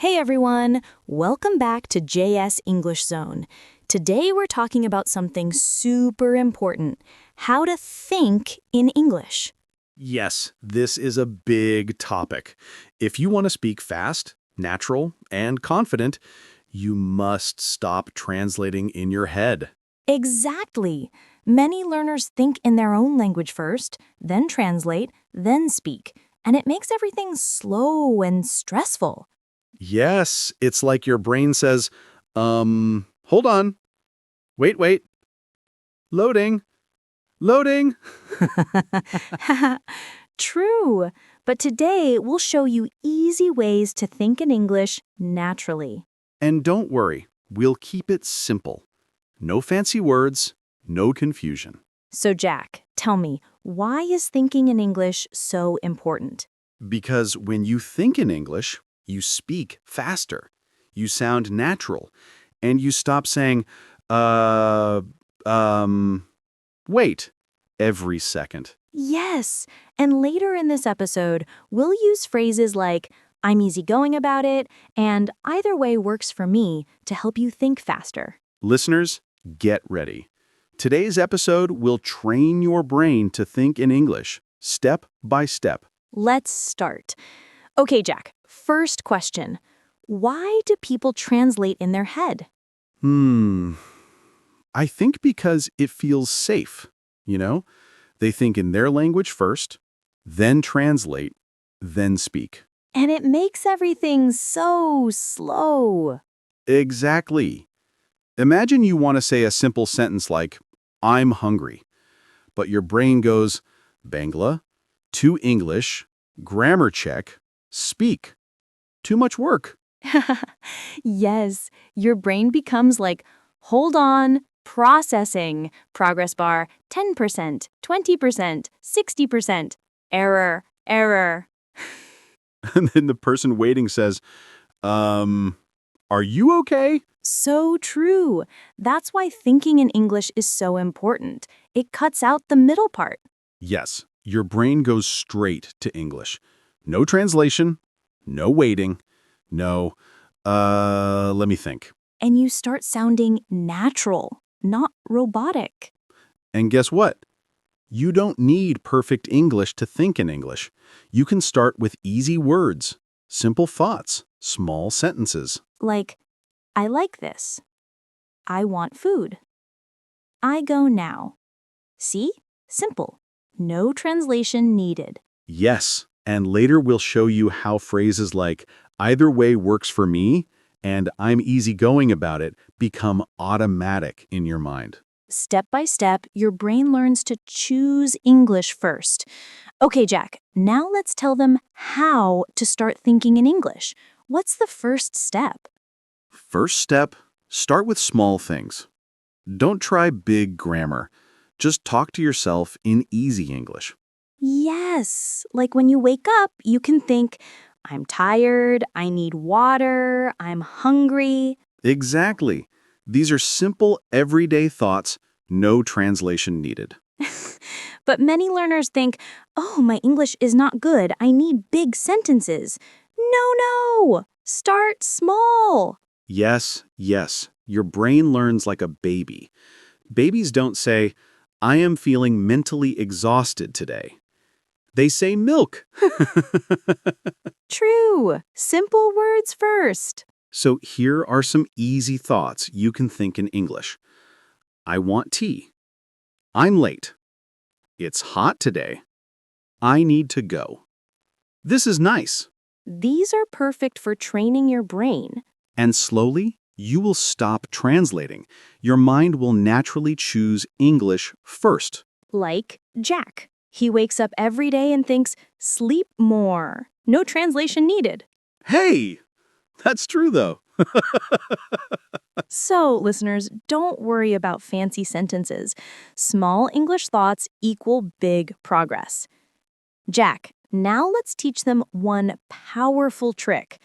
Hey everyone, welcome back to JS English Zone. Today we're talking about something super important, how to think in English. Yes, this is a big topic. If you want to speak fast, natural, and confident, you must stop translating in your head. Exactly. Many learners think in their own language first, then translate, then speak, and it makes everything slow and stressful. Yes, it's like your brain says, hold on, wait, loading, loading. True, but today we'll show you easy ways to think in English naturally. And don't worry, we'll keep it simple. No fancy words, no confusion. So Jack, tell me, why is thinking in English so important? Because when you think in English, you speak faster. You sound natural. And you stop saying, uh, um, wait, every second. Yes, and later in this episode, we'll use phrases like, I'm easygoing about it, and either way works for me to help you think faster. Listeners, get ready. Today's episode will train your brain to think in English, step by step. Let's start. Okay, Jack, first question. Why do people translate in their head? I think because it feels safe, you know? They think in their language first, then translate, then speak. And it makes everything so slow. Exactly. Imagine you want to say a simple sentence like, I'm hungry, but your brain goes, Bangla, to English, grammar check, speak. Too much work. Yes, your brain becomes like, hold on, processing, progress bar, 10%, 20%, 60%, error, error. And then the person waiting says, are you okay? So true. That's why thinking in English is so important. It cuts out the middle part. Yes, your brain goes straight to English. No translation, no waiting, no, let me think. And you start sounding natural, not robotic. And guess what? You don't need perfect English to think in English. You can start with easy words, simple thoughts, small sentences. Like, I like this. I want food. I go now. See? Simple. No translation needed. Yes, and later we'll show you how phrases like either way works for me and I'm easygoing about it become automatic in your mind. Step by step, your brain learns to choose English first. Okay, Jack, now let's tell them how to start thinking in English. What's the first step? First step, start with small things. Don't try big grammar. Just talk to yourself in easy English. Yes, like when you wake up, you can think, I'm tired, I need water, I'm hungry. Exactly. These are simple, everyday thoughts, no translation needed. But many learners think, oh, my English is not good, I need big sentences. No. Start small. Yes, your brain learns like a baby. Babies don't say, I am feeling mentally exhausted today. They say milk. True. Simple words first. So here are some easy thoughts you can think in English. I want tea. I'm late. It's hot today. I need to go. This is nice. These are perfect for training your brain. And slowly, you will stop translating. Your mind will naturally choose English first. Like Jack. He wakes up every day and thinks, sleep more. No translation needed. Hey, that's true though. So, listeners, don't worry about fancy sentences. Small English thoughts equal big progress. Jack, now let's teach them one powerful trick,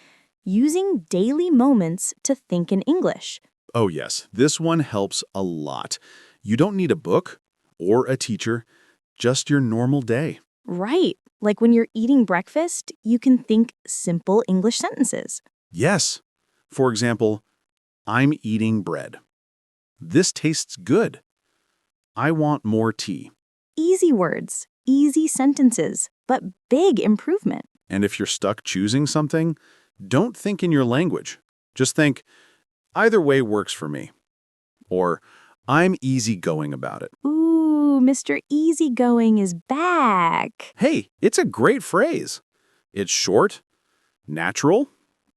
using daily moments to think in English. Oh yes, this one helps a lot. You don't need a book or a teacher, just your normal day. Right, like when you're eating breakfast, you can think simple English sentences. Yes. For example, I'm eating bread. This tastes good. I want more tea. Easy words, easy sentences, but big improvement. And if you're stuck choosing something, don't think in your language. Just think, either way works for me. Or, I'm easygoing about it. Ooh, Mr. Easygoing is back. Hey, it's a great phrase. It's short, natural,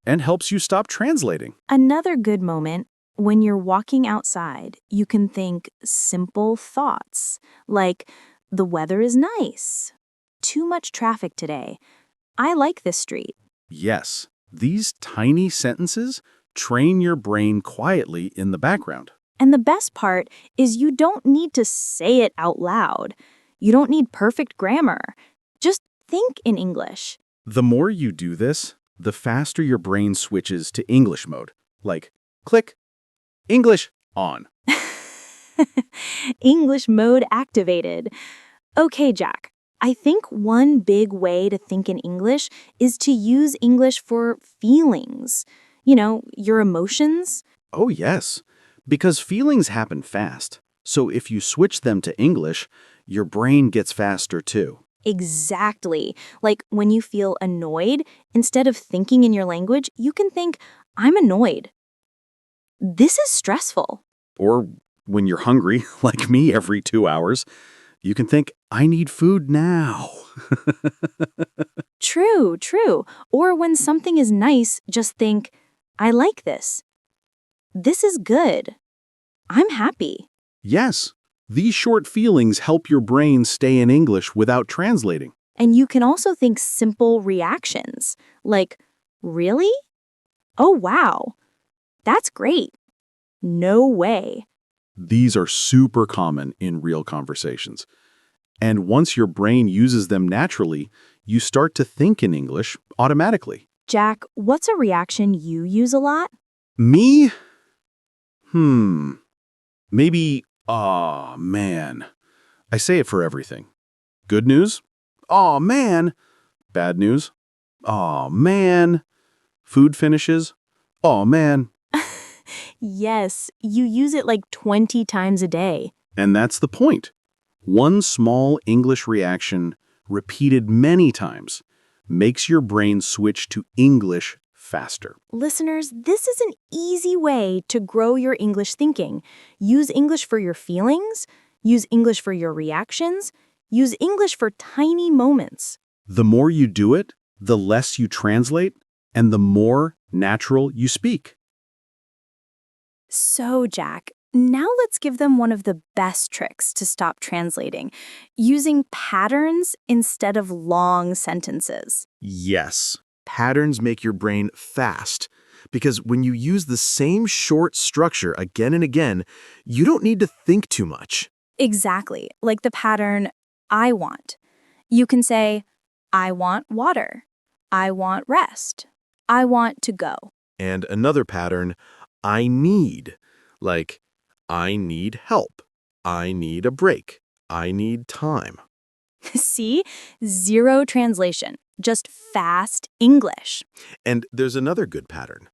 and helps you stop translating. Another good moment, when you're walking outside, you can think simple thoughts like, the weather is nice. Too much traffic today. I like this street. Yes, these tiny sentences train your brain quietly in the background. And the best part is you don't need to say it out loud. You don't need perfect grammar. Just think in English. The more you do this, the faster your brain switches to English mode. Like, click, English on. English mode activated. Okay, Jack. I think one big way to think in English is to use English for feelings. You know, your emotions. Oh, yes, because feelings happen fast. So if you switch them to English, your brain gets faster too. Exactly. Like when you feel annoyed, instead of thinking in your language, you can think, I'm annoyed. This is stressful. Or when you're hungry, like me every 2 hours, you can think, I need food now. True, true. Or when something is nice, just think, I like this. This is good. I'm happy. Yes, these short feelings help your brain stay in English without translating. And you can also think simple reactions, like, really? Oh, wow. That's great. No way. These are super common in real conversations. And once your brain uses them naturally, you start to think in English automatically. Jack, what's a reaction you use a lot? Me? Maybe, aw, man. I say it for everything. Good news? Aw, man. Bad news? Aw, man. Food finishes? Aw, man. Yes, you use it like 20 times a day. And that's the point. One small English reaction, repeated many times, makes your brain switch to English faster. Listeners, this is an easy way to grow your English thinking. Use English for your feelings, use English for your reactions, use English for tiny moments. The more you do it, the less you translate, and the more natural you speak. So, Jack, now let's give them one of the best tricks to stop translating, using patterns instead of long sentences. Yes, patterns make your brain fast because when you use the same short structure again and again, you don't need to think too much. Exactly, like the pattern, I want. You can say, I want water. I want rest. I want to go. And another pattern, I need, like I need help. I need a break. I need time. See? Zero translation, just fast English. And there's another good pattern.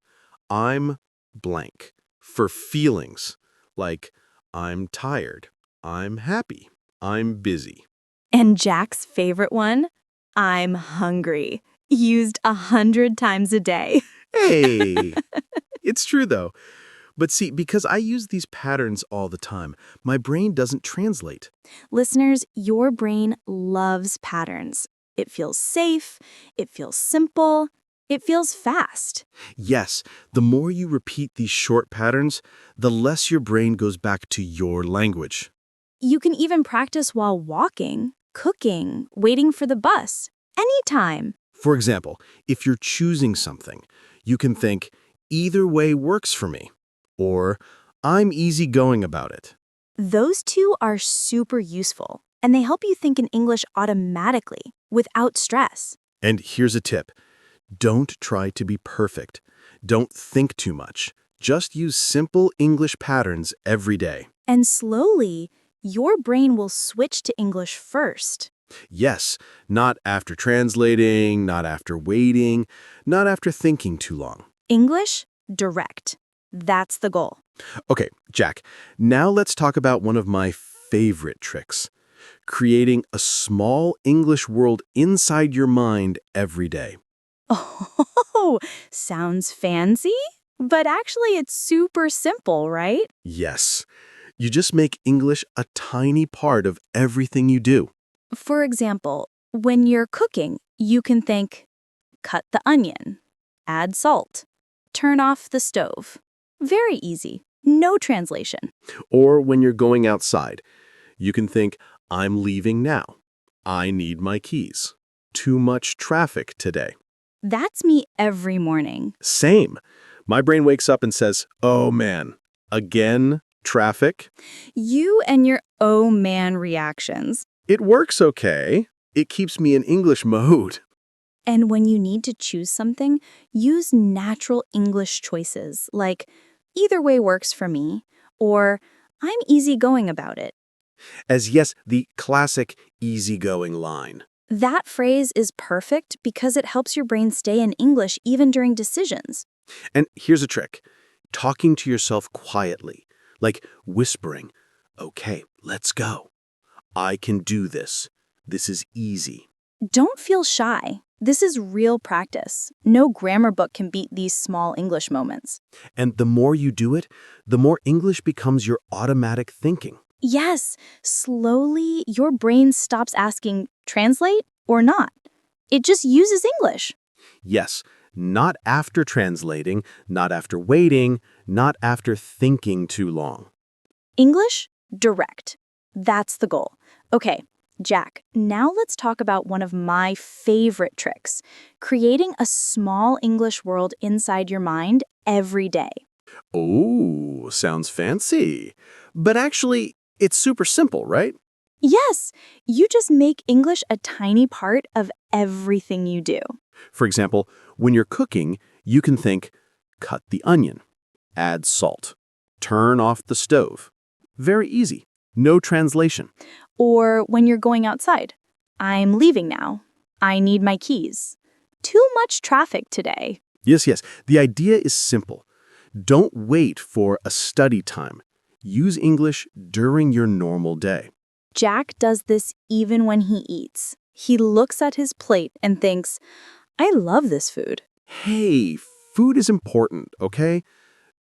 I'm blank for feelings, like I'm tired, I'm happy, I'm busy. And Jack's favorite one, I'm hungry, used 100 times a day. Hey, it's true though. But see, because I use these patterns all the time, my brain doesn't translate. Listeners, your brain loves patterns. It feels safe, it feels simple, it feels fast. Yes, the more you repeat these short patterns, the less your brain goes back to your language. You can even practice while walking, cooking, waiting for the bus, anytime. For example, if you're choosing something, you can think, either way works for me, or I'm easygoing about it. Those two are super useful, and they help you think in English automatically, without stress. And here's a tip. Don't try to be perfect. Don't think too much. Just use simple English patterns every day. And slowly, your brain will switch to English first. Yes, not after translating, not after waiting, not after thinking too long. English, direct. That's the goal. Okay, Jack, now let's talk about one of my favorite tricks. Creating a small English world inside your mind every day. Oh, sounds fancy, but actually it's super simple, right? Yes, you just make English a tiny part of everything you do. For example, when you're cooking, you can think, cut the onion, add salt, turn off the stove. Very easy. No translation. Or when you're going outside, you can think, I'm leaving now. I need my keys. Too much traffic today. That's me every morning. Same. My brain wakes up and says, oh man, again, traffic? You and your oh man reactions. It works okay. It keeps me in English mode. And when you need to choose something, use natural English choices like, either way works for me, or I'm easygoing about it. As yes, the classic easygoing line. That phrase is perfect because it helps your brain stay in English even during decisions. And here's a trick. Talking to yourself quietly, like whispering, okay, let's go. I can do this. This is easy. Don't feel shy. This is real practice. No grammar book can beat these small English moments. And the more you do it, the more English becomes your automatic thinking. Yes, slowly your brain stops asking, translate or not. It just uses English. Yes, not after translating, not after waiting, not after thinking too long. English, direct. That's the goal. Okay, Jack, now let's talk about one of my favorite tricks, creating a small English world inside your mind every day. Oh, sounds fancy. But actually, it's super simple, right? Yes, you just make English a tiny part of everything you do. For example, when you're cooking, you can think, cut the onion, add salt, turn off the stove. Very easy. No translation. Or when you're going outside, I'm leaving now. I need my keys. Too much traffic today. Yes. The idea is simple. Don't wait for a study time. Use English during your normal day. Jack does this even when he eats. He looks at his plate and thinks, I love this food. Hey, food is important, okay?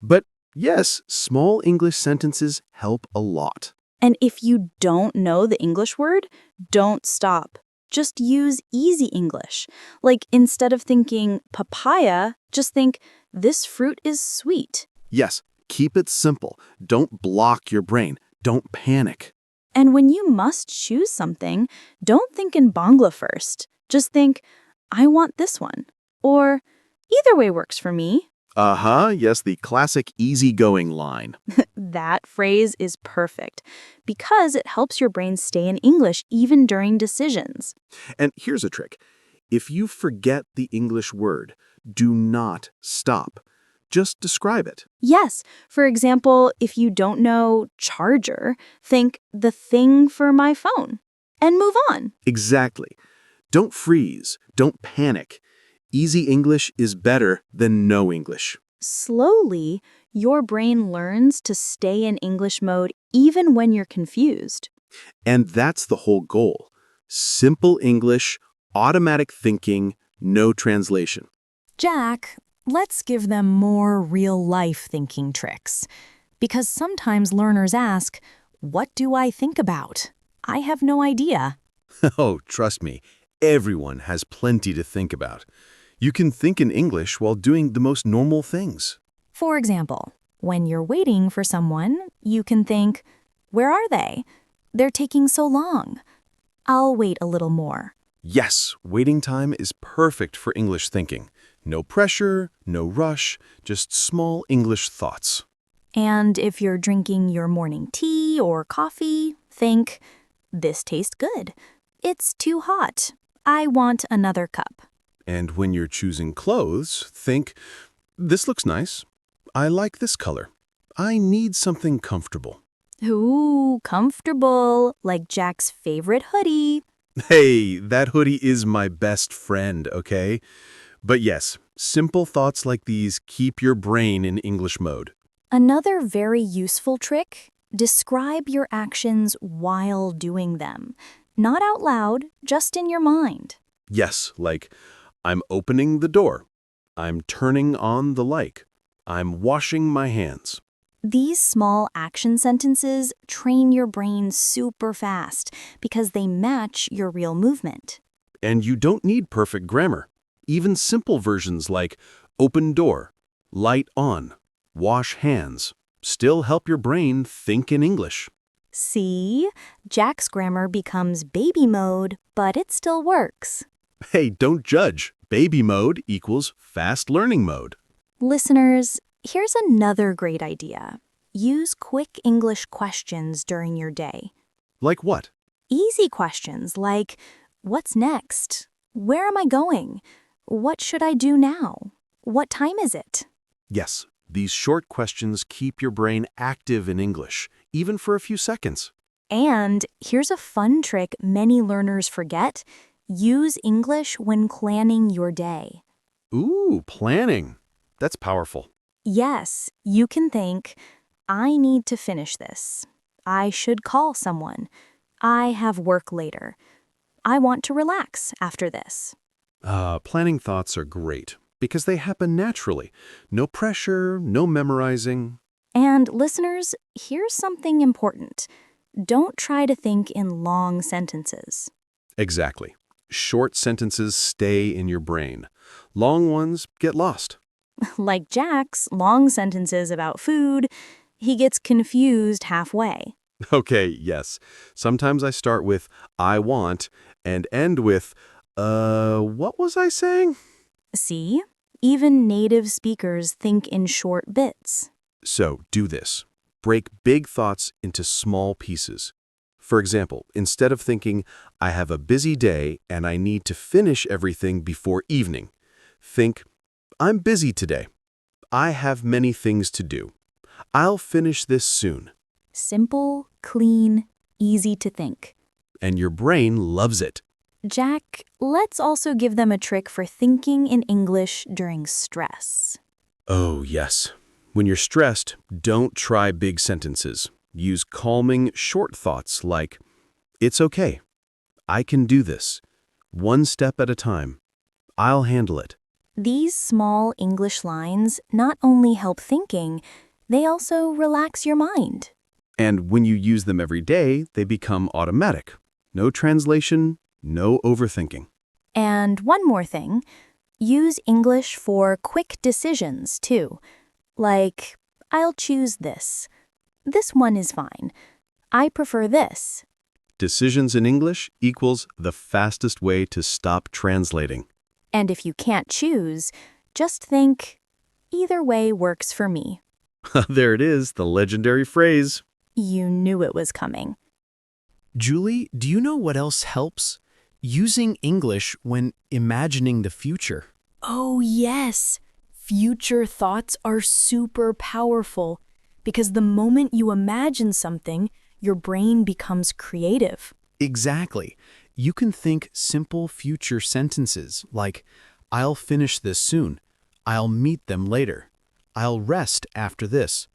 But yes, small English sentences help a lot. And if you don't know the English word, don't stop. Just use easy English. Like instead of thinking papaya, just think, this fruit is sweet. Yes, keep it simple. Don't block your brain. Don't panic. And when you must choose something, don't think in Bangla first. Just think, I want this one. Or, either way works for me. Yes, the classic easygoing line. That phrase is perfect because it helps your brain stay in English even during decisions. And here's a trick. If you forget the English word, do not stop. Just describe it. Yes, for example, if you don't know charger, think the thing for my phone and move on. Exactly. Don't freeze. Don't panic. Easy English is better than no English. Slowly, your brain learns to stay in English mode even when you're confused. And that's the whole goal. Simple English, automatic thinking, no translation. Jack, let's give them more real-life thinking tricks. Because sometimes learners ask, what do I think about? I have no idea. Oh, trust me, everyone has plenty to think about. You can think in English while doing the most normal things. For example, when you're waiting for someone, you can think, where are they? They're taking so long. I'll wait a little more. Yes, waiting time is perfect for English thinking. No pressure, no rush, just small English thoughts. And if you're drinking your morning tea or coffee, think, this tastes good. It's too hot. I want another cup. And when you're choosing clothes, think, this looks nice. I like this color. I need something comfortable. Ooh, comfortable, like Jack's favorite hoodie. Hey, that hoodie is my best friend, okay? But yes, Simple thoughts like these keep your brain in English mode. Another very useful trick, describe your actions while doing them. Not out loud, just in your mind. Yes, like, I'm opening the door. I'm turning on the light. I'm washing my hands. These small action sentences train your brain super fast because they match your real movement. And you don't need perfect grammar. Even simple versions like open door, light on, wash hands still help your brain think in English. See? Jack's grammar becomes baby mode, but it still works. Hey, don't judge. Baby mode equals fast learning mode. Listeners, here's another great idea. Use quick English questions during your day. Like what? Easy questions like, what's next? Where am I going? What should I do now? What time is it? Yes, these short questions keep your brain active in English, even for a few seconds. And here's a fun trick many learners forget. Use English when planning your day. Ooh, planning. That's powerful. Yes, you can think, I need to finish this. I should call someone. I have work later. I want to relax after this. Planning thoughts are great because they happen naturally. No pressure, no memorizing. And listeners, here's something important. Don't try to think in long sentences. Exactly. Short sentences stay in your brain. Long ones get lost. Like Jack's long sentences about food, he gets confused halfway. Okay, yes. Sometimes I start with I want and end with, what was I saying? See? Even native speakers think in short bits. So do this. Break big thoughts into small pieces. For example, instead of thinking, I have a busy day and I need to finish everything before evening, think, I'm busy today. I have many things to do. I'll finish this soon. Simple, clean, easy to think. And your brain loves it. Jack, let's also give them a trick for thinking in English during stress. Oh, yes. When you're stressed, don't try big sentences. Use calming, short thoughts like, it's okay. I can do this. One step at a time. I'll handle it. These small English lines not only help thinking, they also relax your mind. And when you use them every day, they become automatic. No translation, no overthinking. And one more thing, use English for quick decisions too. Like, I'll choose this. This one is fine. I prefer this. Decisions in English equals the fastest way to stop translating. And if you can't choose, just think, either way works for me. There it is, the legendary phrase. You knew it was coming. Julie, do you know what else helps? Using English when imagining the future. Oh, yes. Future thoughts are super powerful because the moment you imagine something, your brain becomes creative. Exactly. You can think simple future sentences like, I'll finish this soon. I'll meet them later. I'll rest after this.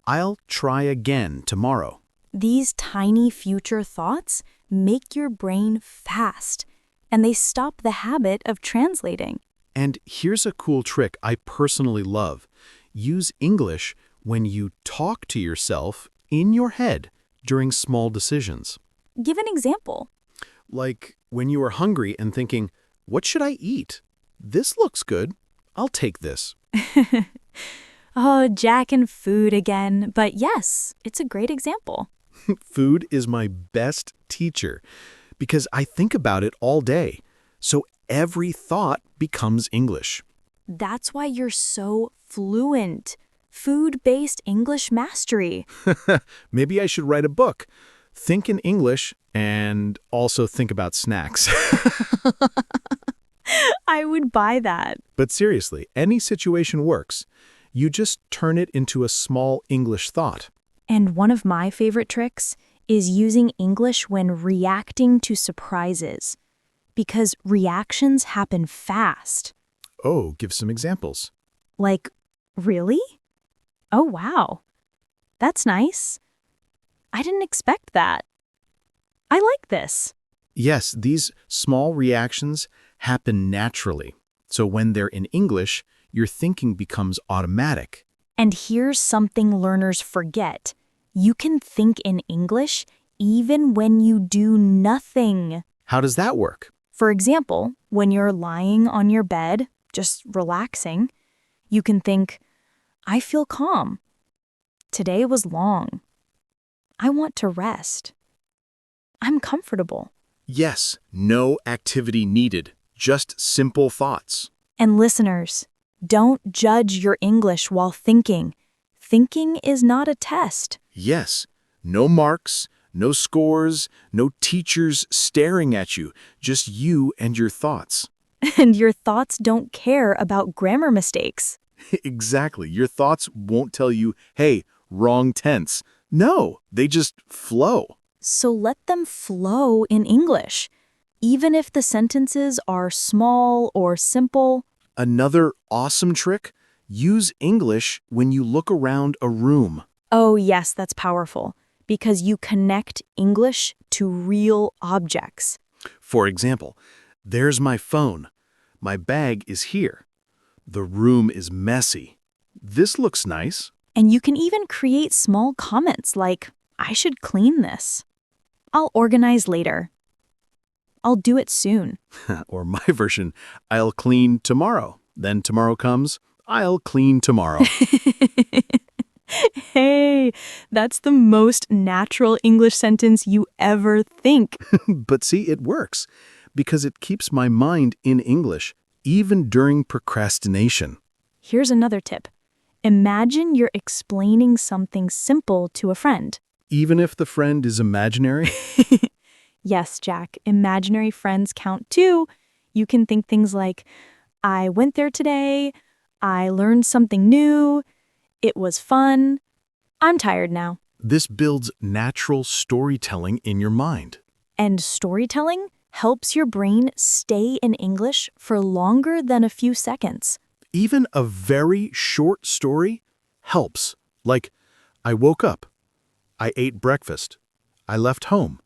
I'll try again tomorrow. These tiny future thoughts make your brain fast, and they stop the habit of translating. And here's a cool trick I personally love. Use English when you talk to yourself in your head during small decisions. Give an example. Like when you are hungry and thinking, what should I eat? This looks good. I'll take this. Oh, Jack and food again. But yes, it's a great example. Food is my best teacher because I think about it all day. So every thought becomes English. That's why you're so fluent. Food-based English mastery. Maybe I should write a book. Think in English and also think about snacks. I would buy that. But seriously, any situation works. You just turn it into a small English thought. And one of my favorite tricks is using English when reacting to surprises. Because reactions happen fast. Oh, give some examples. Like, really? Oh, wow. That's nice. I didn't expect that. I like this. Yes, these small reactions happen naturally. So when they're in English, your thinking becomes automatic. And here's something learners forget. You can think in English even when you do nothing. How does that work? For example, when you're lying on your bed, just relaxing, you can think, I feel calm. Today was long. I want to rest. I'm comfortable. Yes, no activity needed, just simple thoughts. And listeners, don't judge your English while thinking. Thinking is not a test. Yes, no marks, no scores, no teachers staring at you, just you and your thoughts. And your thoughts don't care about grammar mistakes. Exactly. Your thoughts won't tell you, hey, wrong tense. No, they just flow. So let them flow in English. Even if the sentences are small or simple. Another awesome trick, use English when you look around a room. Oh, yes, that's powerful. Because you connect English to real objects. For example, there's my phone. My bag is here. The room is messy. This looks nice. And you can even create small comments like, I should clean this. I'll organize later. I'll do it soon. Or my version, I'll clean tomorrow. Then tomorrow comes, I'll clean tomorrow. Hey, that's the most natural English sentence you ever think. But see, it works because it keeps my mind in English, even during procrastination. Here's another tip. Imagine you're explaining something simple to a friend. Even if the friend is imaginary? Yes, Jack, imaginary friends count too. You can think things like, I went there today, I learned something new, it was fun, I'm tired now. This builds natural storytelling in your mind. And storytelling helps your brain stay in English for longer than a few seconds. Even a very short story helps. Like, I woke up. I ate breakfast. I left home.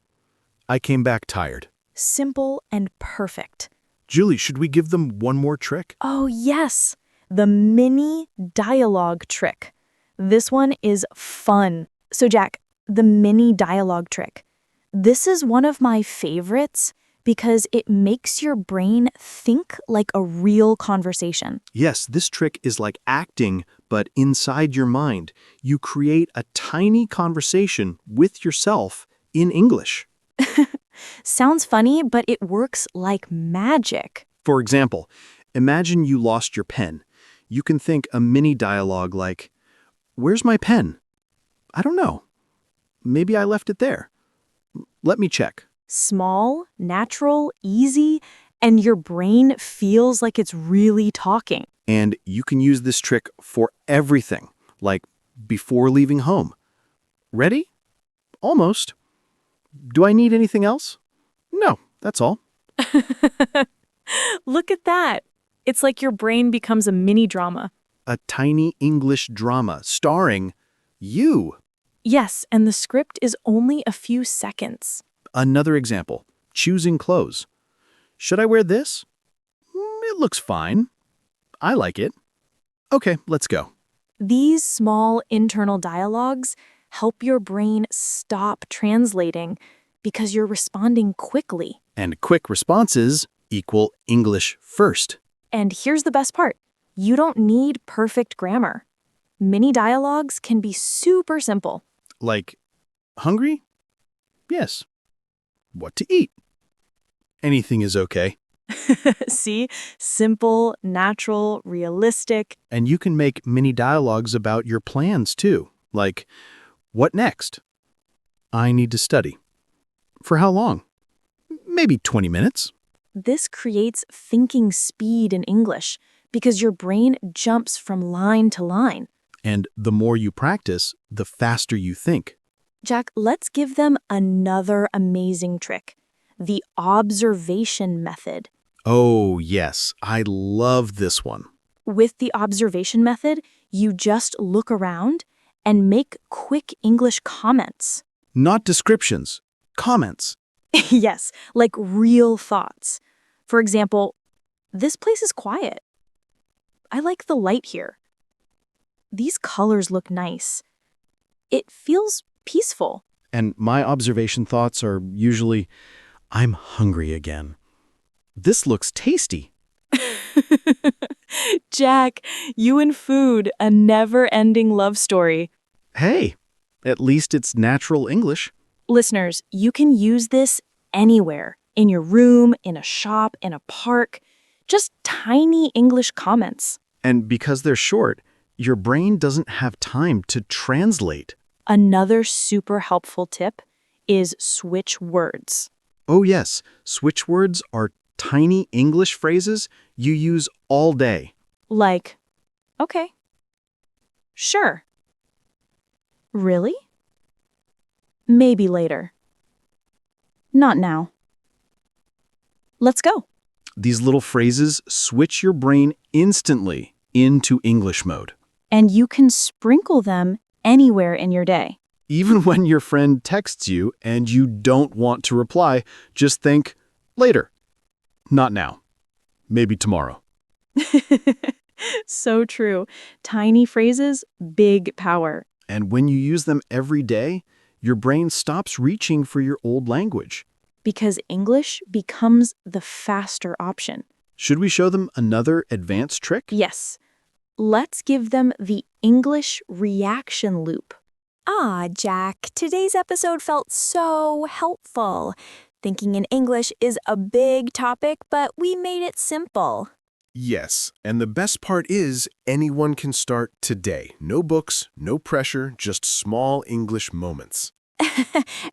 I came back tired. Simple and perfect. Julie, should we give them one more trick? Oh, yes. The mini dialogue trick. This one is fun. So, Jack, the mini dialogue trick. This is one of my favorites because it makes your brain think like a real conversation. Yes, this trick is like acting, but inside your mind. You create a tiny conversation with yourself in English. Sounds funny, but it works like magic. For example, imagine you lost your pen. You can think a mini dialogue like, where's my pen? I don't know. Maybe I left it there. Let me check. Small, natural, easy, and your brain feels like it's really talking. And you can use this trick for everything, like before leaving home. Ready? Almost. Do I need anything else? No, that's all. Look at that. It's like your brain becomes a mini drama. A tiny English drama starring you. Yes, and the script is only a few seconds. Another example, choosing clothes. Should I wear this? It looks fine. I like it. Okay, let's go. These small internal dialogues help your brain stop translating because you're responding quickly. And quick responses equal English first. And here's the best part. You don't need perfect grammar. Mini dialogues can be super simple. Like, hungry? Yes. What to eat? Anything is okay. See? Simple, natural, realistic. And you can make mini dialogues about your plans too. Like, what next? I need to study. For how long? Maybe 20 minutes. This creates thinking speed in English because your brain jumps from line to line. And the more you practice, the faster you think. Jack, let's give them another amazing trick. The observation method. Oh, yes, I love this one. With the observation method, you just look around and make quick English comments. Not descriptions, comments. Yes, like real thoughts. For example, this place is quiet. I like the light here. These colors look nice. It feels peaceful. And my observation thoughts are usually, I'm hungry again. This looks tasty. Jack, you and food, a never-ending love story. Hey, at least it's natural English. Listeners, you can use this anywhere, in your room, in a shop, in a park. Just tiny English comments. And because they're short, your brain doesn't have time to translate. Another super helpful tip is switch words. Oh yes, switch words are tiny English phrases you use all day. Like, okay, sure, really? Maybe later. Not now. Let's go. These little phrases switch your brain instantly into English mode. And you can sprinkle them anywhere in your day. Even when your friend texts you and you don't want to reply, just think, later. Not now. Maybe tomorrow. So true. Tiny phrases, big power. And when you use them every day, your brain stops reaching for your old language. Because English becomes the faster option. Should we show them another advanced trick? Yes. Let's give them the English reaction loop. Ah, Jack, today's episode felt so helpful. Thinking in English is a big topic, but we made it simple. Yes, and the best part is anyone can start today. No books, no pressure, just small English moments.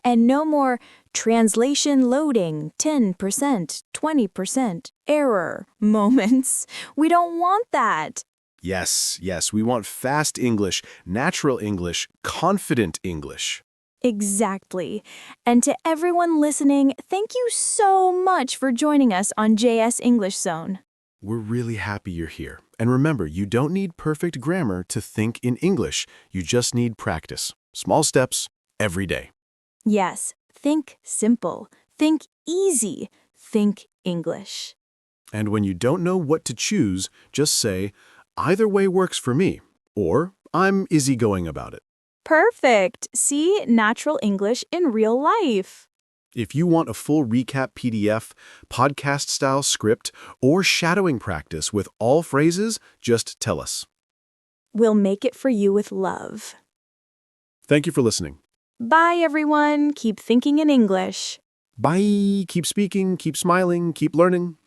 And no more translation loading, 10%, 20% error moments. We don't want that. Yes, we want fast English, natural English, confident English. Exactly. And to everyone listening, thank you so much for joining us on JS English Zone. We're really happy you're here. And remember, you don't need perfect grammar to think in English. You just need practice. Small steps, every day. Yes, think simple, think easy, think English. And when you don't know what to choose, just say, either way works for me, or I'm easygoing about it. Perfect. See natural English in real life. If you want a full recap PDF, podcast-style script, or shadowing practice with all phrases, just tell us. We'll make it for you with love. Thank you for listening. Bye, everyone. Keep thinking in English. Bye. Keep speaking, keep smiling, keep learning.